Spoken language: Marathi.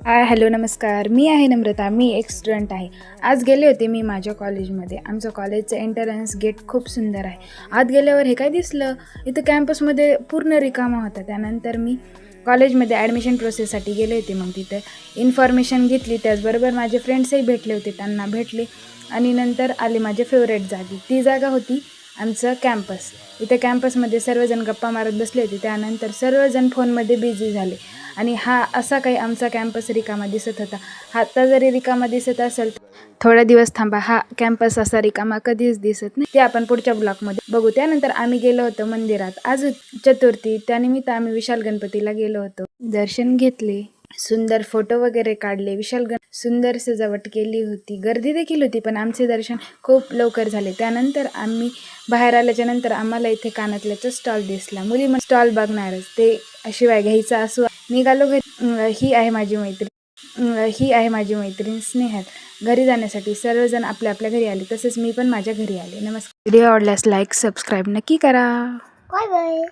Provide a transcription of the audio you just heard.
हॅलो नमस्कार. मी आहे नम्रता. मी एक स्टुडंट आहे. आज गेले होते मी माझ्या कॉलेजमध्ये. आमचं कॉलेजचं एंट्रन्स गेट खूप सुंदर आहे. आत गेल्यावर हे काय दिसलं, इथं कॅम्पसमध्ये पूर्ण रिकामा होता. त्यानंतर मी कॉलेजमध्ये ॲडमिशन प्रोसेससाठी गेले होते. मग तिथे इन्फॉर्मेशन घेतली. त्याचबरोबर माझे फ्रेंड्सही भेटले होते, त्यांना भेटले आणि नंतर आले माझे फेवरेट जागी. ती जागा होती आमचं कॅम्पस. इथे कॅम्पसमध्ये सर्वजण गप्पा मारत बसले होते. त्यानंतर सर्वजण फोनमध्ये बिझी झाले आणि हा असा काही आमचा कॅम्पस रिकामा दिसत होता. आता जरी रिकामा दिसत असेल, थोडा दिवस थांबा, हा कॅम्पस असा रिकामा कधीच दिसत नाही. ते आपण पुढच्या ब्लॉकमध्ये बघू. त्यानंतर आम्ही गेलो होतो मंदिरात. आज चतुर्थी, त्यानिमित्त आम्ही विशाल गणपतीला गेलो होतो. दर्शन घेतले, सुंदर फोटो वगैरे काढले. सुंदर सजावट केली होती. गर्दी देखील होती, पण आमचे दर्शन खूप लवकर झाले. त्यानंतर आम्ही बाहेर आल्याच्या नंतर आम्हाला इथे कानातल्याचा स्टॉल दिसला. मुली मग स्टॉल बघणारच, ते शिवाय घ्यायचा असो निघालो घरी. ही आहे माझी मैत्रीण स्नेहल. घरी जाण्यासाठी सर्वजण आपल्या आपल्या घरी आले, तसेच मी पण माझ्या घरी आले. नमस्कार. व्हिडिओ आवडल्यास लाईक सबस्क्राईब नक्की करा. Bye bye.